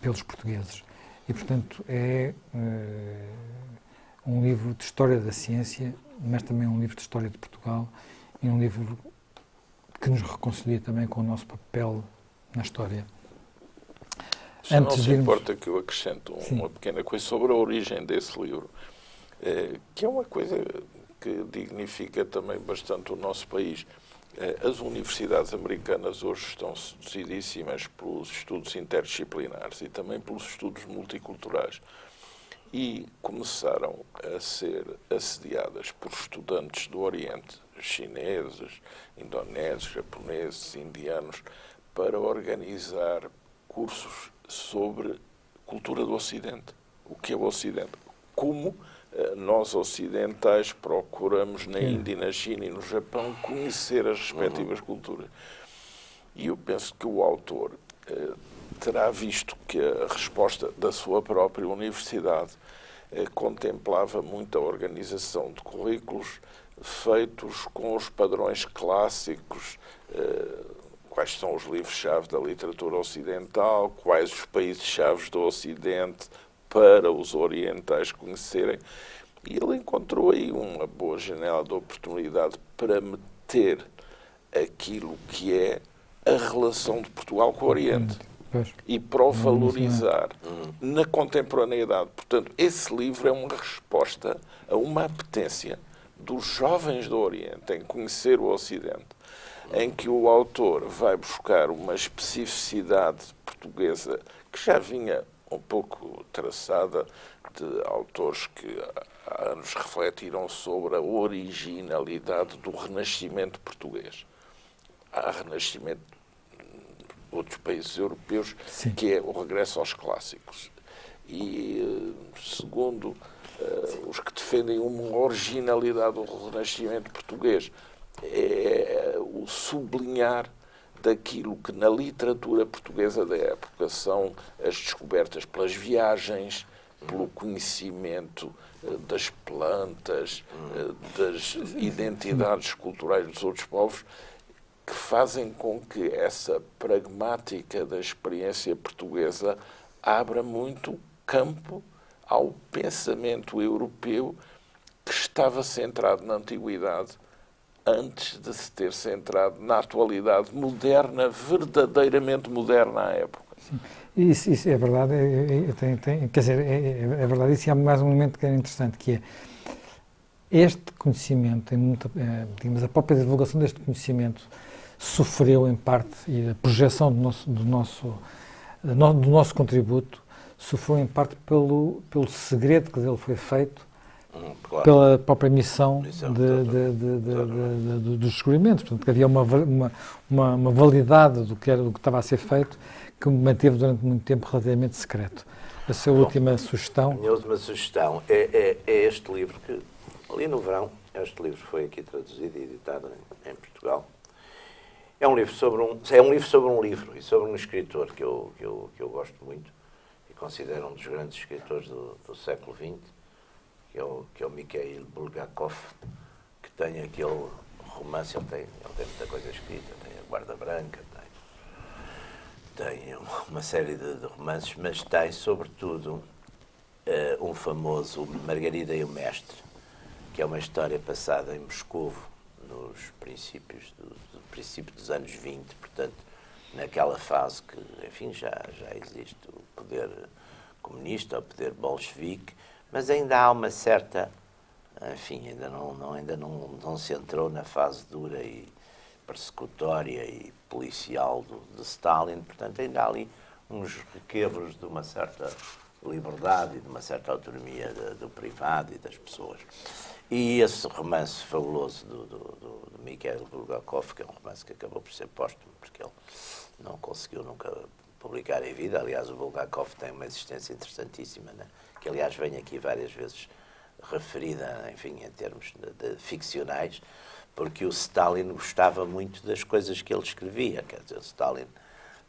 pelos portugueses. E, portanto, é um livro de história da ciência, mas também um livro de história de Portugal e um livro que nos reconcilia também com o nosso papel na história. Se não se importa que eu acrescento uma pequena coisa sobre a origem desse livro, que é uma coisa que dignifica também bastante o nosso país. As universidades americanas hoje estão seduzidíssimas pelos estudos interdisciplinares e também pelos estudos multiculturais. E começaram a ser assediadas por estudantes do Oriente, chineses, indonésios, japoneses, indianos, para organizar cursos sobre cultura do Ocidente. O que é o Ocidente? Como nós ocidentais procuramos na Índia, na China e no Japão conhecer as respectivas culturas. E eu penso que o autor terá visto que a resposta da sua própria universidade contemplava muito a organização de currículos feitos com os padrões clássicos, quais são os livros-chave da literatura ocidental, quais os países-chave do Ocidente, para os orientais conhecerem. E ele encontrou aí uma boa janela de oportunidade para meter aquilo que é a relação de Portugal com o Oriente. E para o valorizar na contemporaneidade. Portanto, esse livro é uma resposta a uma apetência dos jovens do Oriente em conhecer o Ocidente, em que o autor vai buscar uma especificidade portuguesa que já vinha um pouco traçada de autores que há anos refletiram sobre a originalidade do Renascimento português. Há Renascimento de outros países europeus, sim, que é o regresso aos clássicos. E, segundo os que defendem uma originalidade do Renascimento português, é o sublinhar daquilo que na literatura portuguesa da época são as descobertas pelas viagens, pelo conhecimento das plantas, das identidades culturais dos outros povos, que fazem com que essa pragmática da experiência portuguesa abra muito campo ao pensamento europeu que estava centrado na antiguidade antes de se ter centrado na atualidade moderna, verdadeiramente moderna à época. Sim. Isso é verdade, quer dizer, é verdade, isso, e há mais um elemento que é interessante, que é este conhecimento, digamos, a própria divulgação deste conhecimento sofreu em parte, e a projeção do nosso contributo sofreu em parte pelo segredo que dele foi feito, claro, pela própria missão dos descobrimentos. Portanto, que havia uma validade do que estava a ser feito, que me manteve durante muito tempo relativamente secreto. A sua última sugestão? A minha última sugestão é este livro, que ali no verão, este livro foi aqui traduzido e editado em Portugal. É um livro sobre um livro e sobre um escritor que eu gosto muito e considero um dos grandes escritores do século XX, que é o Mikhail Bulgakov, que tem aquele romance, ele tem muita coisa escrita, tem a Guarda Branca, tem uma série de romances, mas tem, sobretudo, um famoso Margarida e o Mestre, que é uma história passada em Moscovo, nos princípios dos anos 20, portanto, naquela fase que, enfim, já existe o poder comunista, o poder bolchevique, mas ainda há uma certa, enfim, ainda não se entrou na fase dura e persecutória e policial de Stalin, portanto ainda há ali uns requebros de uma certa liberdade e de uma certa autonomia do privado e das pessoas. E esse romance fabuloso do Mikhail Bulgakov, que é um romance que acabou por ser póstumo, porque ele não conseguiu nunca publicar em vida. Aliás, o Bulgakov tem uma existência interessantíssima, né? Que aliás vem aqui várias vezes referida, enfim, em termos de ficcionais, porque o Stalin gostava muito das coisas que ele escrevia. Quer dizer, o Stalin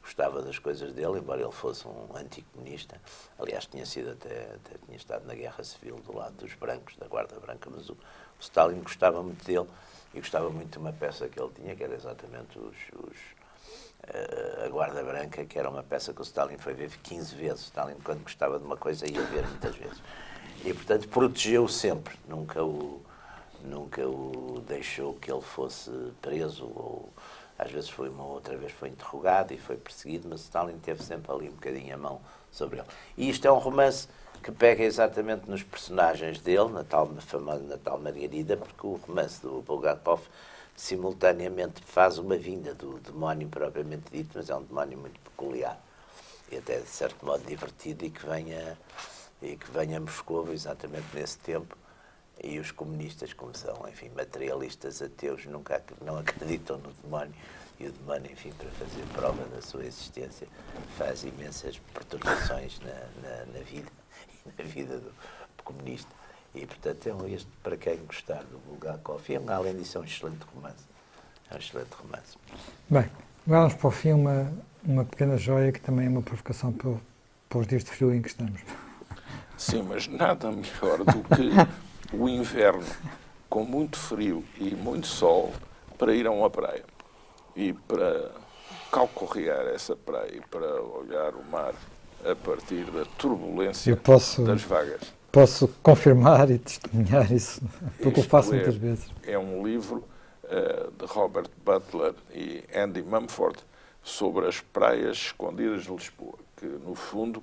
gostava das coisas dele, embora ele fosse um anticomunista. Aliás, tinha estado na Guerra Civil do lado dos brancos, da Guarda Branca, mas o Stalin gostava muito dele e gostava muito de uma peça que ele tinha, que era exatamente A Guarda Branca, que era uma peça que o Stalin foi ver 15 vezes. Stalin, quando gostava de uma coisa, ia ver muitas vezes. E, portanto, protegeu-o sempre. Nunca o deixou que ele fosse preso, ou às vezes outra vez foi interrogado e foi perseguido, mas Stalin teve sempre ali um bocadinho a mão sobre ele. E isto é um romance que pega exatamente nos personagens dele, na tal Margarida, porque o romance do Bulgakov simultaneamente faz uma vinda do demónio propriamente dito, mas é um demónio muito peculiar e até de certo modo divertido, e que vem a Moscou exatamente nesse tempo. E os comunistas, como são, enfim, materialistas ateus, não acreditam no demónio, e o demónio, enfim, para fazer prova da sua existência, faz imensas perturbações na vida do comunista. E, portanto, este, para quem gostar do Bulgakov, além disso, é um excelente romance. É um excelente romance. Bem, vamos para o fim uma pequena joia que também é uma provocação para os dias de frio em que estamos. Sim, mas nada melhor do que o inverno, com muito frio e muito sol, para ir a uma praia. E para calcorrear essa praia e para olhar o mar a partir da turbulência das vagas. Posso confirmar e testemunhar isso, porque eu faço muitas vezes. É um livro de Robert Butler e Andy Mumford sobre as praias escondidas de Lisboa, que, no fundo,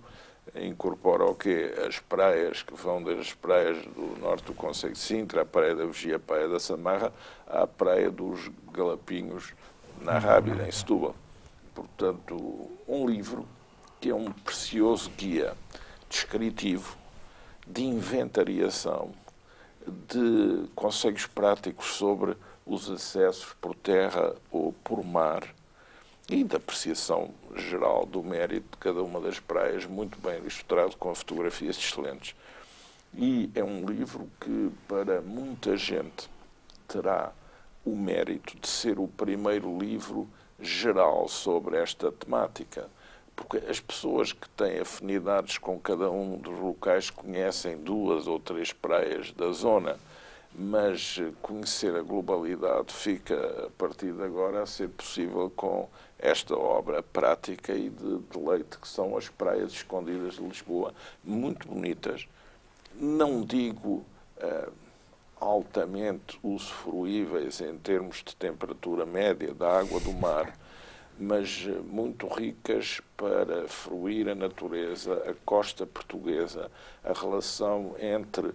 incorpora o quê? As praias que vão desde as praias do norte do Concelho de Sintra, a Praia da Vigia, a Praia da Samarra, à Praia dos Galapinhos, na Rábida, em Setúbal. Portanto, um livro que é um precioso guia descritivo, de inventariação, de conselhos práticos sobre os acessos por terra ou por mar, e da apreciação geral do mérito de cada uma das praias, muito bem ilustrado, com fotografias excelentes. E é um livro que, para muita gente, terá o mérito de ser o primeiro livro geral sobre esta temática, porque as pessoas que têm afinidades com cada um dos locais conhecem 2 ou 3 praias da zona, mas conhecer a globalidade fica, a partir de agora, a ser possível com esta obra prática e de deleite, que são as praias escondidas de Lisboa, muito bonitas. Não digo altamente usufruíveis em termos de temperatura média da água do mar, mas muito ricas para fruir a natureza, a costa portuguesa, a relação entre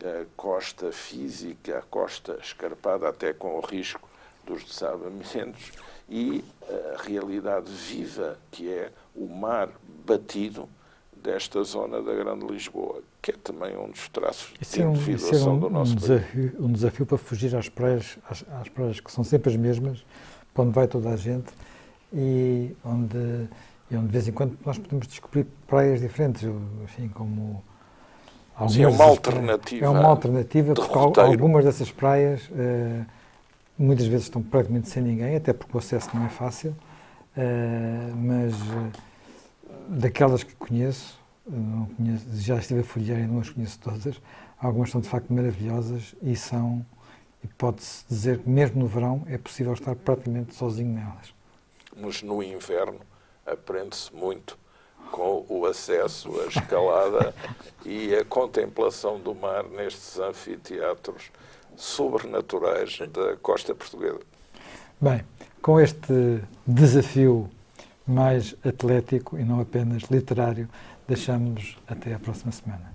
a costa física, a costa escarpada, até com o risco dos desabamentos, e a realidade viva que é o mar batido desta zona da Grande Lisboa, que é também um dos traços de individuação do nosso país. Um desafio para fugir às praias que são sempre as mesmas, para onde vai toda a gente, e onde de vez em quando nós podemos descobrir praias diferentes, enfim, como... Sim, é uma alternativa. É uma alternativa, porque algumas dessas praias muitas vezes estão praticamente sem ninguém, até porque o acesso não é fácil, mas daquelas que conheço, já estive a folhear e não as conheço todas, algumas são de facto maravilhosas e pode-se dizer que mesmo no verão é possível estar praticamente sozinho nelas. Mas no inverno aprende-se muito com o acesso, a escalada e a contemplação do mar nestes anfiteatros sobrenaturais da costa portuguesa. Bem, com este desafio mais atlético e não apenas literário, deixamos-nos até à próxima semana.